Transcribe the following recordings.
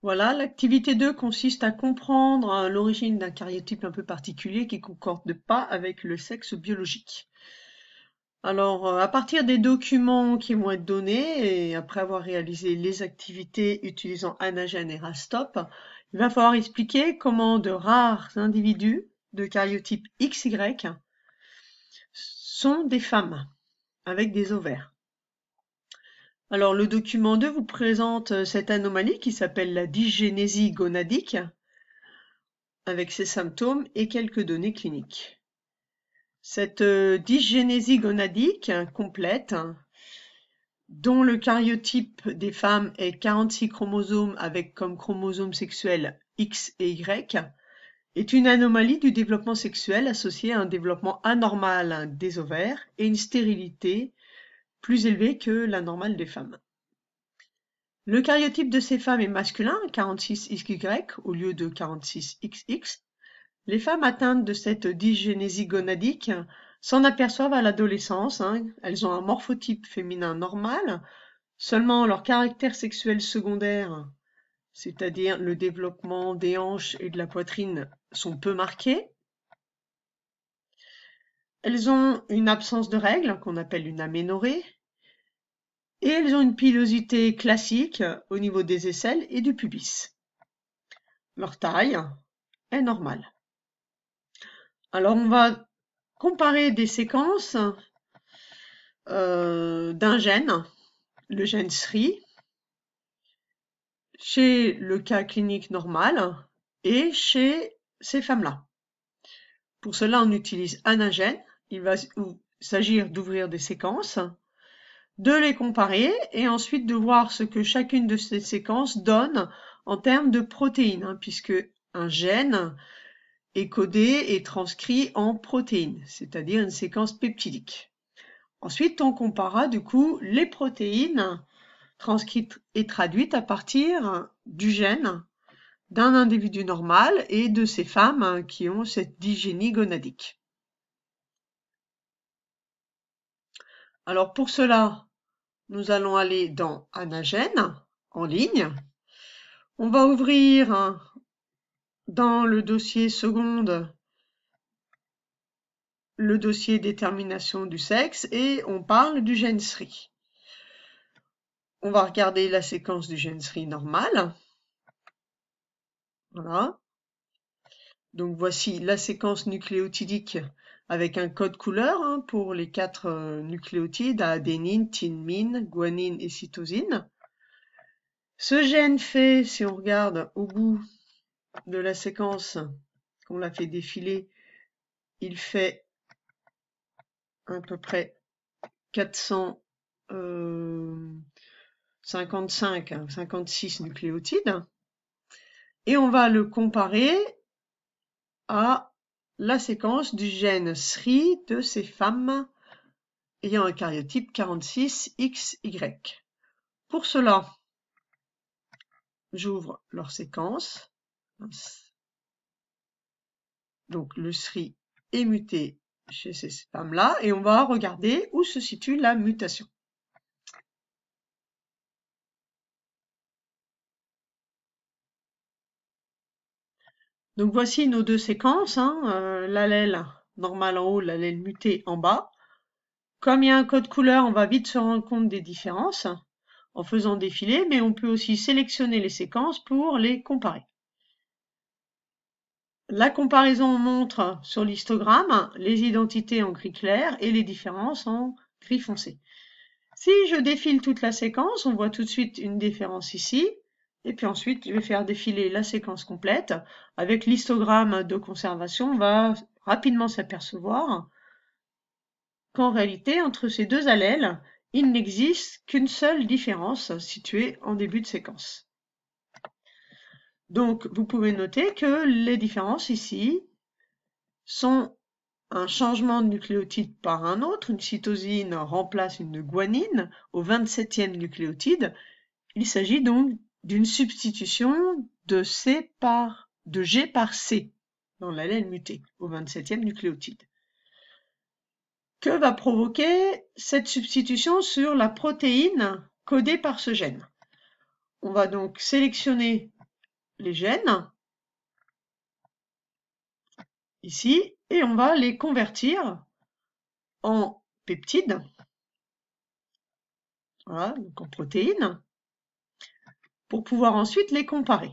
Voilà, l'activité 2 consiste à comprendre l'origine d'un karyotype un peu particulier qui ne concorde pas avec le sexe biologique. Alors, à partir des documents qui vont être donnés et après avoir réalisé les activités utilisant Anagen et Rastop, il va falloir expliquer comment de rares individus de karyotype XY sont des femmes avec des ovaires. Alors, le document 2 vous présente cette anomalie qui s'appelle la dysgénésie gonadique, avec ses symptômes et quelques données cliniques. Cette dysgénésie gonadique complète, dont le karyotype des femmes est 46 chromosomes avec comme chromosome sexuel X et Y, est une anomalie du développement sexuel associée à un développement anormal des ovaires et une stérilité plus élevée que la normale des femmes. Le karyotype de ces femmes est masculin, 46XY au lieu de 46XX. Les femmes atteintes de cette dysgénésie gonadique s'en aperçoivent à l'adolescence. Elles ont un morphotype féminin normal, seulement leur caractère sexuel secondaire, c'est-à-dire le développement des hanches et de la poitrine, sont peu marqués. Elles ont une absence de règles, qu'on appelle une aménorrhée, et elles ont une pilosité classique au niveau des aisselles et du pubis. Leur taille est normale. Alors on va comparer des séquences d'un gène, le gène SRI, chez le cas clinique normal et chez ces femmes-là. Pour cela, on utilise Anagen. Il va s'agir d'ouvrir des séquences, de les comparer et ensuite de voir ce que chacune de ces séquences donne en termes de protéines, puisque un gène est codé et transcrit en protéines, c'est-à-dire une séquence peptidique. Ensuite, on comparera du coup les protéines transcrites et traduites à partir du gène d'un individu normal et de ces femmes qui ont cette dysgénie gonadique. Alors pour cela, nous allons aller dans Anagen en ligne. On va ouvrir dans le dossier seconde le dossier détermination du sexe et on parle du gène SRI. On va regarder la séquence du gène SRI normale. Voilà. Donc voici la séquence nucléotidique avec un code couleur pour les 4 nucléotides, adénine, thymine, guanine et cytosine. Ce gène fait, si on regarde au bout de la séquence qu'on l'a fait défiler, il fait à peu près 56 nucléotides. Et on va le comparer à la séquence du gène SRI de ces femmes ayant un karyotype 46XY. Pour cela, j'ouvre leur séquence. Donc le SRI est muté chez ces femmes-là et on va regarder où se situe la mutation. Donc voici nos deux séquences, l'allèle normal en haut, l'allèle muté en bas. Comme il y a un code couleur, on va vite se rendre compte des différences en faisant défiler, mais on peut aussi sélectionner les séquences pour les comparer. La comparaison montre sur l'histogramme les identités en gris clair et les différences en gris foncé. Si je défile toute la séquence, on voit tout de suite une différence ici, et puis ensuite je vais faire défiler la séquence complète. Avec l'histogramme de conservation, on va rapidement s'apercevoir qu'en réalité, entre ces deux allèles, il n'existe qu'une seule différence située en début de séquence. Donc, vous pouvez noter que les différences ici sont un changement de nucléotide par un autre. Une cytosine remplace une guanine au 27e nucléotide. Il s'agit donc d'une substitution de G par C dans l'allèle muté au 27e nucléotide. Que va provoquer cette substitution sur la protéine codée par ce gène? On va donc sélectionner les gènes, ici, et on va les convertir en peptides, voilà, donc en protéines, pour pouvoir ensuite les comparer.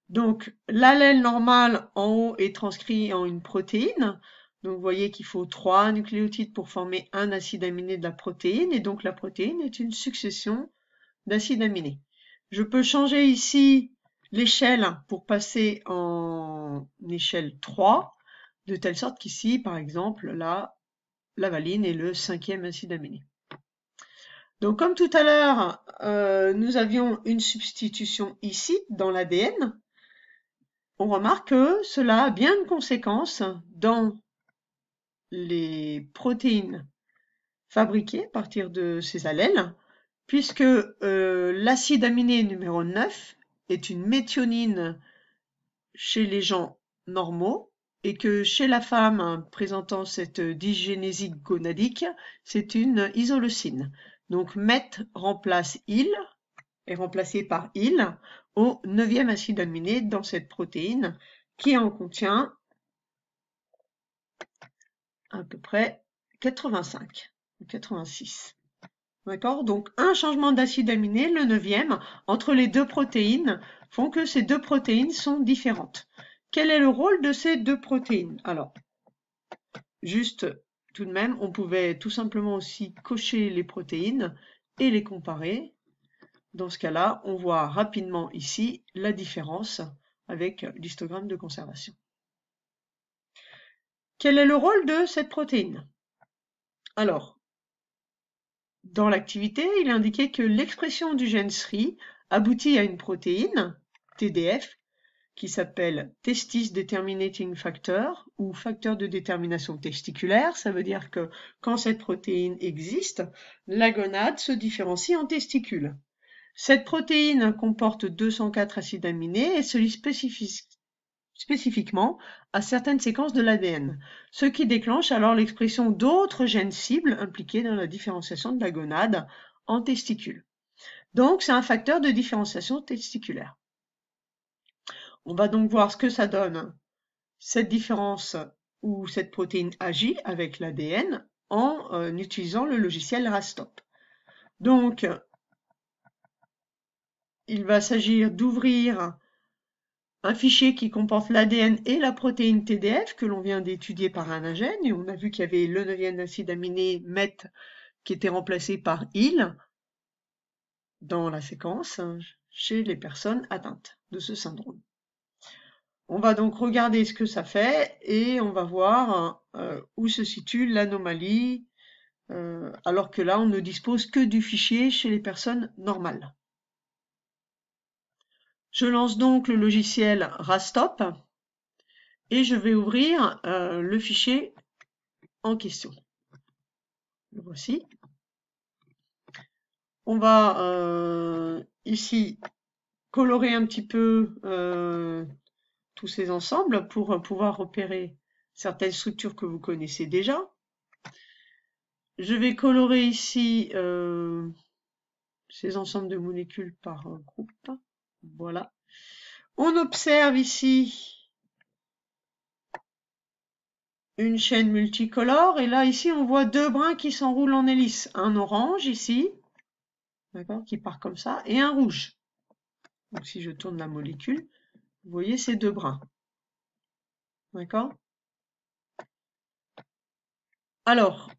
Donc l'allèle normal en haut est transcrit en une protéine. Donc vous voyez qu'il faut 3 nucléotides pour former un acide aminé de la protéine, et donc la protéine est une succession d'acides aminés. Je peux changer ici l'échelle pour passer en échelle 3, de telle sorte qu'ici, par exemple, là, la valine est le 5e acide aminé. Donc comme tout à l'heure, nous avions une substitution ici dans l'ADN, on remarque que cela a bien de conséquences dans les protéines fabriquées à partir de ces allèles, puisque l'acide aminé numéro 9 est une méthionine chez les gens normaux, et que chez la femme présentant cette dysgénésie gonadique, c'est une isoleucine. Donc meth remplace il, est remplacé par il au 9e acide aminé dans cette protéine qui en contient à peu près 85 ou 86. D'accord? Donc un changement d'acide aminé, le 9e, entre les deux protéines, font que ces deux protéines sont différentes. Quel est le rôle de ces deux protéines? Alors, juste tout de même, on pouvait tout simplement aussi cocher les protéines et les comparer. Dans ce cas-là, on voit rapidement ici la différence avec l'histogramme de conservation. Quel est le rôle de cette protéine? Alors, dans l'activité, il est indiqué que l'expression du gène SRI aboutit à une protéine, TDF, qui s'appelle Testis Determinating Factor, ou facteur de détermination testiculaire. Ça veut dire que quand cette protéine existe, la gonade se différencie en testicules. Cette protéine comporte 204 acides aminés et se lie spécifiquement à certaines séquences de l'ADN, ce qui déclenche alors l'expression d'autres gènes cibles impliqués dans la différenciation de la gonade en testicules. Donc c'est un facteur de différenciation testiculaire. On va donc voir ce que ça donne, cette différence où cette protéine agit avec l'ADN en utilisant le logiciel Rastop. Donc, il va s'agir d'ouvrir un fichier qui comporte l'ADN et la protéine TDF que l'on vient d'étudier par un gène, et on a vu qu'il y avait le 9e acide aminé meth qui était remplacé par il dans la séquence chez les personnes atteintes de ce syndrome. On va donc regarder ce que ça fait et on va voir où se situe l'anomalie, alors que là on ne dispose que du fichier chez les personnes normales. Je lance donc le logiciel Rastop et je vais ouvrir le fichier en question. Le voici. On va ici colorer un petit peu tous ces ensembles pour pouvoir repérer certaines structures que vous connaissez déjà. Je vais colorer ici ces ensembles de molécules par groupe. Voilà. On observe ici une chaîne multicolore, et là ici on voit deux brins qui s'enroulent en hélice. Un orange ici, d'accord, qui part comme ça, et un rouge. Donc si je tourne la molécule, vous voyez ces deux brins. D'accord? Alors,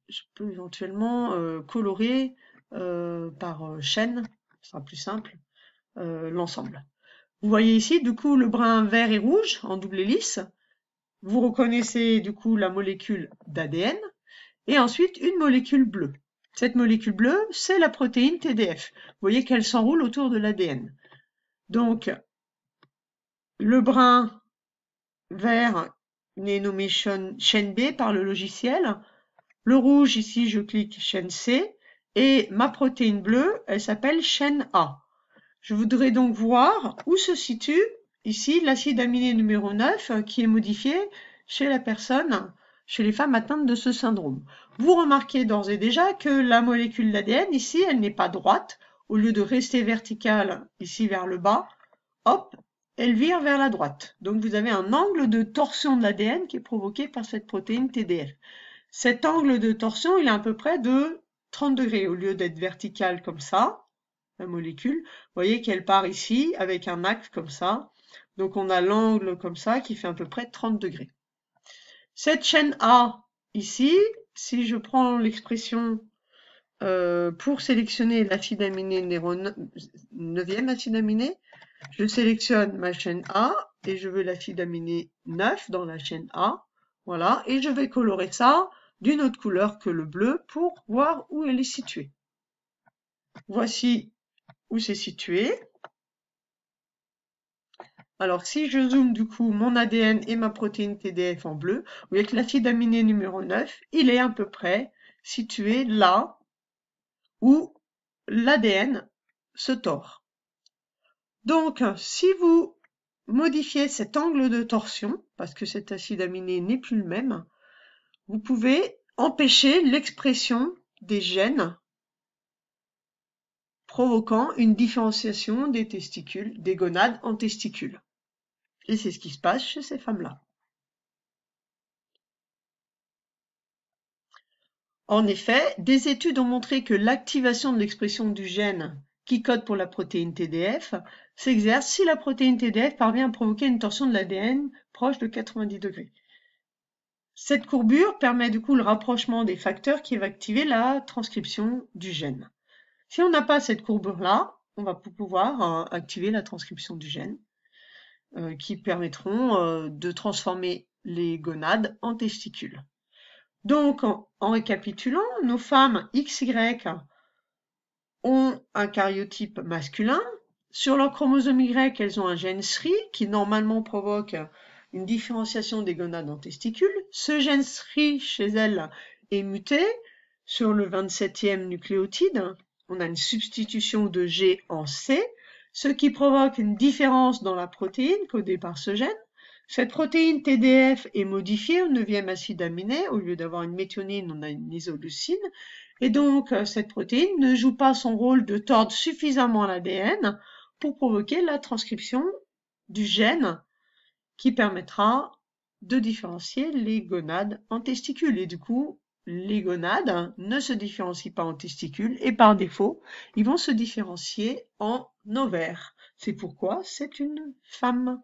je peux éventuellement colorer par chaîne, ce sera plus simple, l'ensemble. Vous voyez ici, du coup, le brin vert et rouge en double hélice. Vous reconnaissez, du coup, la molécule d'ADN. Et ensuite, une molécule bleue. Cette molécule bleue, c'est la protéine TDF. Vous voyez qu'elle s'enroule autour de l'ADN. Donc, le brin vert n'est nommé chaîne B par le logiciel. Le rouge, ici, je clique chaîne C. Et ma protéine bleue, elle s'appelle chaîne A. Je voudrais donc voir où se situe ici l'acide aminé numéro 9 qui est modifié chez la personne, chez les femmes atteintes de ce syndrome. Vous remarquez d'ores et déjà que la molécule d'ADN ici, elle n'est pas droite. Au lieu de rester verticale ici vers le bas, hop, elle vire vers la droite. Donc vous avez un angle de torsion de l'ADN qui est provoqué par cette protéine TDF. Cet angle de torsion, il est à peu près de 30 degrés. Au lieu d'être vertical comme ça, la molécule, vous voyez qu'elle part ici avec un axe comme ça. Donc on a l'angle comme ça qui fait à peu près 30 degrés. Cette chaîne A ici, si je prends l'expression pour sélectionner l'acide aminé 9e acide aminé, je sélectionne ma chaîne A et je veux l'acide aminé 9 dans la chaîne A. Voilà, et je vais colorer ça d'une autre couleur que le bleu pour voir où elle est située. Voici où c'est situé. Alors si je zoome du coup mon ADN et ma protéine TDF en bleu, vous voyez que l'acide aminé numéro 9, il est à peu près situé là où l'ADN se tord. Donc si vous modifiez cet angle de torsion, parce que cet acide aminé n'est plus le même, vous pouvez empêcher l'expression des gènes provoquant une différenciation des testicules, des gonades en testicules. Et c'est ce qui se passe chez ces femmes-là. En effet, des études ont montré que l'activation de l'expression du gène qui code pour la protéine TDF s'exerce si la protéine TDF parvient à provoquer une torsion de l'ADN proche de 90 degrés. Cette courbure permet du coup le rapprochement des facteurs qui va activer la transcription du gène. Si on n'a pas cette courbure-là, on va pouvoir activer la transcription du gène qui permettront de transformer les gonades en testicules. Donc, en récapitulant, nos femmes XY ont un karyotype masculin. Sur leur chromosome Y, elles ont un gène SRI qui normalement provoque une différenciation des gonades en testicules. Ce gène SRI chez elles est muté sur le 27e nucléotide. On a une substitution de G en C, ce qui provoque une différence dans la protéine codée par ce gène. Cette protéine TDF est modifiée au 9e acide aminé. Au lieu d'avoir une méthionine, on a une isoleucine. Et donc, cette protéine ne joue pas son rôle de tordre suffisamment l'ADN pour provoquer la transcription du gène qui permettra de différencier les gonades en testicules. Et du coup, les gonades ne se différencient pas en testicules et par défaut, ils vont se différencier en ovaires. C'est pourquoi c'est une femme.